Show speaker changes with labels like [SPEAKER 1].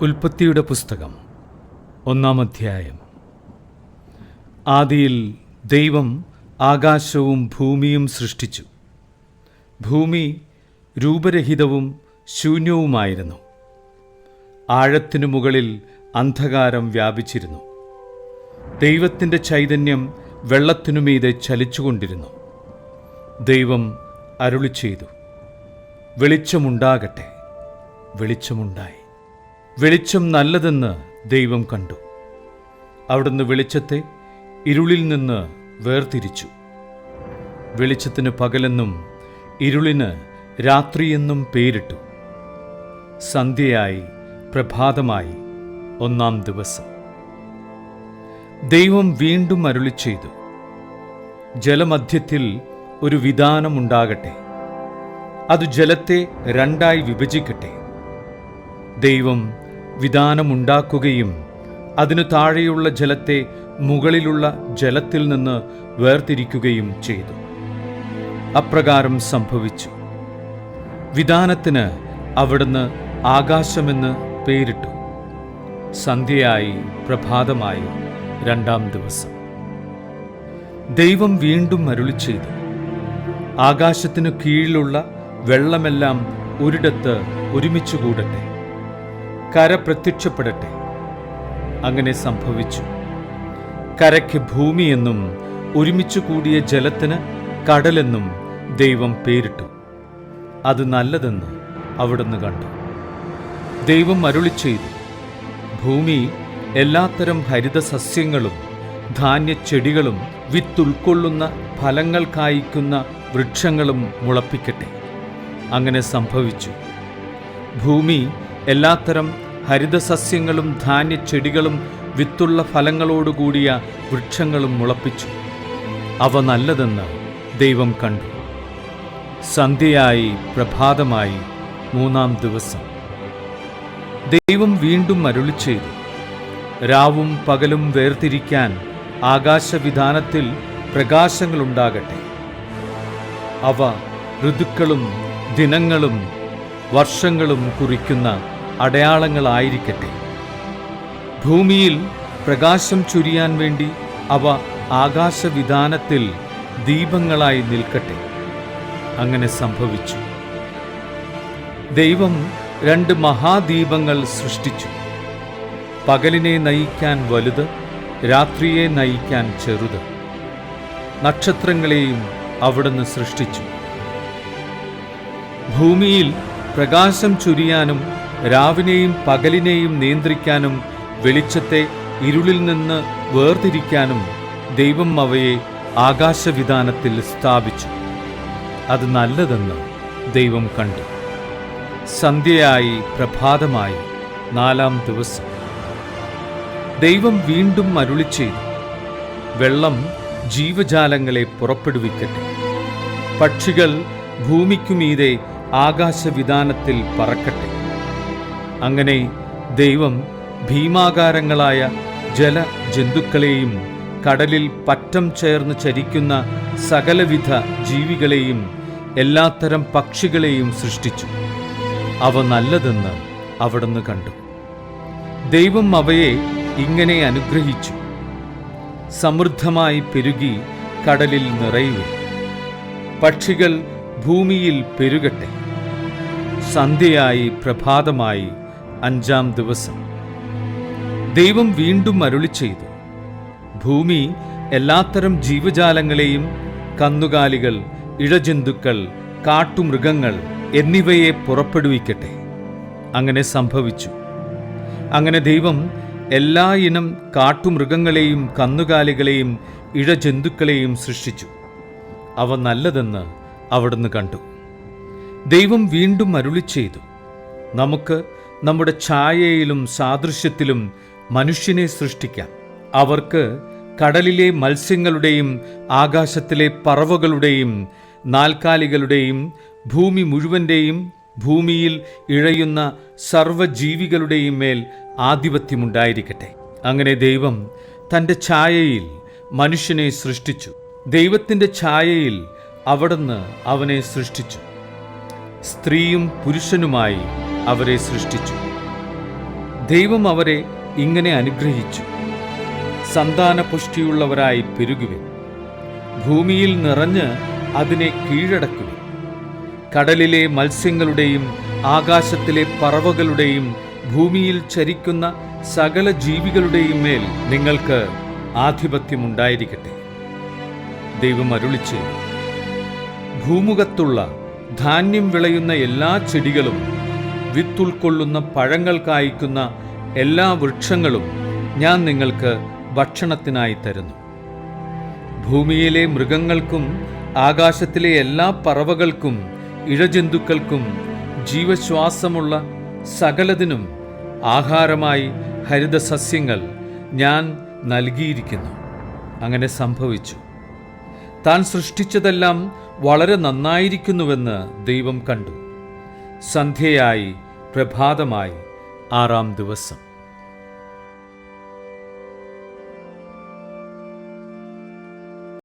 [SPEAKER 1] ഉൽപ്പത്തിയുടെ പുസ്തകം 1-ാം അധ്യായം. ആദിയിൽ ദൈവം ആകാശവും ഭൂമിയും സൃഷ്ടിച്ചു. ഭൂമി രൂപരഹിതവും ശൂന്യവുമായിരുന്നു. ആഴത്തിനു മുകളിൽ അന്ധകാരം വ്യാപിച്ചിരുന്നു. ദൈവത്തിൻ്റെ ചൈതന്യം വെള്ളത്തിനുമീതെ ചലിച്ചുകൊണ്ടിരുന്നു. ദൈവം അരുളിച്ചെയ്തു, വെളിച്ചമുണ്ടാകട്ടെ. വെളിച്ചമുണ്ടായി. വെളിച്ചം നല്ലതെന്ന് ദൈവം കണ്ടു. അവിടുന്ന് വെളിച്ചത്തെ ഇരുളിൽ നിന്ന് വേർതിരിച്ചു. വെളിച്ചത്തിന് പകലെന്നും ഇരുളിന് രാത്രിയെന്നും പേരിട്ടു. സന്ധ്യയായി പ്രഭാതമായി 1-ാം ദിവസം. ദൈവം വീണ്ടും അരുളിച്ചെയ്തു, ജലമധ്യത്തിൽ ഒരു വിതാനമുണ്ടാകട്ടെ. അത് ജലത്തെ രണ്ടായി വിഭജിക്കട്ടെ. ദൈവം വിതാനമുണ്ടാക്കുകയും അതിനു താഴെയുള്ള ജലത്തെ മുകളിലുള്ള ജലത്തിൽ നിന്ന് വേർതിരിക്കുകയും ചെയ്തു. അപ്രകാരം സംഭവിച്ചു. വിതാനത്തിന് അവിടുന്ന് ആകാശമെന്ന് പേരിട്ടു. സന്ധ്യയായി പ്രഭാതമായി 2-ാം ദിവസം. ദൈവം വീണ്ടും അരുളിച്ചെയ്തു, ആകാശത്തിനു കീഴിലുള്ള വെള്ളമെല്ലാം ഒരിടത്ത് ഒരുമിച്ച് കൂടട്ടെ. കര പ്രത്യക്ഷപ്പെടട്ടെ. അങ്ങനെ സംഭവിച്ചു. കരയ്ക്ക് ഭൂമിയെന്നും ഒരുമിച്ച് കൂടിയ ജലത്തിന് കടലെന്നും ദൈവം പേരിട്ടു. അത് നല്ലതെന്ന് അവിടുന്ന് കണ്ടു. ദൈവം അരുളിച്ചെയ്തു, ഭൂമി എല്ലാത്തരം ഹരിതസസ്യങ്ങളും ധാന്യച്ചെടികളും വിത്തുൾക്കൊള്ളുന്ന ഫലങ്ങൾ കായ്ക്കുന്ന വൃക്ഷങ്ങളും മുളപ്പിക്കട്ടെ. അങ്ങനെ സംഭവിച്ചു. ഭൂമി എല്ലാത്തരം ഹരിതസസ്യങ്ങളും ധാന്യച്ചെടികളും വിത്തുള്ള ഫലങ്ങളോടുകൂടിയ വൃക്ഷങ്ങളും മുളപ്പിച്ചു. അവ നല്ലതെന്ന് ദൈവം കണ്ടു. സന്ധ്യയായി പ്രഭാതമായി 3-ാം ദിവസം. ദൈവം വീണ്ടും അരുളിച്ചെയ്തു, രാവും പകലും വേർതിരിക്കാൻ ആകാശവിതാനത്തിൽ പ്രകാശങ്ങളുണ്ടാകട്ടെ. അവ ഋതുക്കളും ദിനങ്ങളും വർഷങ്ങളും കുറിക്കുന്ന അടയാളങ്ങളായിരിക്കട്ടെ. ഭൂമിയിൽ പ്രകാശം ചൊരിയാൻ വേണ്ടി അവ ആകാശവിതാനത്തിൽ ദീപങ്ങളായി നിൽക്കട്ടെ. അങ്ങനെ സംഭവിച്ചു. ദൈവം 2 മഹാദീപങ്ങൾ സൃഷ്ടിച്ചു. പകലിനെ നയിക്കാൻ വലുത്, രാത്രിയെ നയിക്കാൻ ചെറുത്. നക്ഷത്രങ്ങളെയും അവിടുന്ന് സൃഷ്ടിച്ചു. ഭൂമിയിൽ പ്രകാശം ചൊരിയാനും രാവിനെയും പകലിനെയും നിയന്ത്രിക്കാനും വെളിച്ചത്തെ ഇരുളിൽ നിന്ന് വേർതിരിക്കാനും ദൈവം അവയെ ആകാശവിതാനത്തിൽ സ്ഥാപിച്ചു. അത് നല്ലതെന്ന് ദൈവം കണ്ടു. സന്ധ്യയായി പ്രഭാതമായി 4-ാം ദിവസം. ദൈവം വീണ്ടും അരുളിച്ചെയ്തു, വെള്ളം ജീവജാലങ്ങളെ പുറപ്പെടുവിക്കട്ടെ. പക്ഷികൾ ഭൂമിക്കുമീതെ ആകാശവിതാനത്തിൽ പറക്കട്ടെ. അങ്ങനെ ദൈവം ഭീമാകാരങ്ങളായ ജലജന്തുക്കളെയും കടലിൽ പറ്റം ചേർന്ന് ചരിക്കുന്ന സകലവിധ ജീവികളെയും എല്ലാത്തരം പക്ഷികളെയും സൃഷ്ടിച്ചു. അവ നല്ലതെന്ന് അവിടുന്ന് കണ്ടു. ദൈവം അവയെ ഇങ്ങനെ അനുഗ്രഹിച്ചു, സമൃദ്ധമായി പെരുകി കടലിൽ നിറയുക. പക്ഷികൾ ഭൂമിയിൽ പെരുകട്ടെ. സന്ധ്യയായി പ്രഭാതമായി 5-ാം ദിവസം. ദൈവം വീണ്ടും അരുളിച്ചെയ്തു, ഭൂമി എല്ലാത്തരം ജീവജാലങ്ങളെയും കന്നുകാലികൾ, ഇഴജന്തുക്കൾ, കാട്ടുമൃഗങ്ങൾ എന്നിവയെ പുറപ്പെടുവിക്കട്ടെ. അങ്ങനെ സംഭവിച്ചു. അങ്ങനെ ദൈവം എല്ലാ ഇനം കാട്ടുമൃഗങ്ങളെയും കന്നുകാലികളെയും ഇഴജന്തുക്കളെയും സൃഷ്ടിച്ചു. അവ നല്ലതെന്ന് അവിടുന്ന് കണ്ടു. ദൈവം വീണ്ടും അരുളിച്ചെയ്തു, നമുക്ക് നമ്മുടെ ഛായയിലും സാദൃശ്യത്തിലും മനുഷ്യനെ സൃഷ്ടിക്കാം. അവർക്ക് കടലിലെ മത്സ്യങ്ങളുടെയും ആകാശത്തിലെ പറവകളുടെയും നാൽക്കാലികളുടെയും ഭൂമി മുഴുവൻ്റെയും ഭൂമിയിൽ ഇഴയുന്ന സർവ്വജീവികളുടെയും മേൽ ആധിപത്യമുണ്ടായിരിക്കട്ടെ. അങ്ങനെ ദൈവം തൻ്റെ ഛായയിൽ മനുഷ്യനെ സൃഷ്ടിച്ചു. ദൈവത്തിൻ്റെ ഛായയിൽ അവിടുന്ന് അവനെ സൃഷ്ടിച്ചു. സ്ത്രീയും പുരുഷനുമായി അവരെ സൃഷ്ടിച്ചു. ദൈവം അവരെ ഇങ്ങനെ അനുഗ്രഹിച്ചു: സന്താനപുഷ്ടിയുള്ളവരായി പെരുകുവിൻ, ഭൂമിയിൽ നിറഞ്ഞ് അതിനെ കീഴടക്കുവിൻ. കടലിലെ മത്സ്യങ്ങളുടെയും ആകാശത്തിലെ പറവകളുടെയും ഭൂമിയിൽ ചരിക്കുന്ന സകല ജീവികളുടെയും മേൽ നിങ്ങൾക്ക് ആധിപത്യമുണ്ടായിരിക്കട്ടെ. ദൈവം അരുളിച്ചെയ്തു: ഭൂമുഖത്തുള്ള ധാന്യം വിളയുന്ന എല്ലാ ചെടികളും വിത്തുൾക്കൊള്ളുന്ന പഴങ്ങൾ കായ്ക്കുന്ന എല്ലാ വൃക്ഷങ്ങളും ഞാൻ നിങ്ങൾക്ക് ഭക്ഷണത്തിനായി തരുന്നു. ഭൂമിയിലെ മൃഗങ്ങൾക്കും ആകാശത്തിലെ എല്ലാ പറവകൾക്കും ഇഴജന്തുക്കൾക്കും ജീവശ്വാസമുള്ള സകലതിനും ആഹാരമായി ഹരിതസസ്യങ്ങൾ ഞാൻ നൽകിയിരിക്കുന്നു. അങ്ങനെ സംഭവിച്ചു. താൻ സൃഷ്ടിച്ചതെല്ലാം വളരെ നന്നായിരിക്കുന്നുവെന്ന് ദൈവം കണ്ടു. സന്ധ്യയായി, പ്രഭാതമായി, 6-ാം ദിവസം.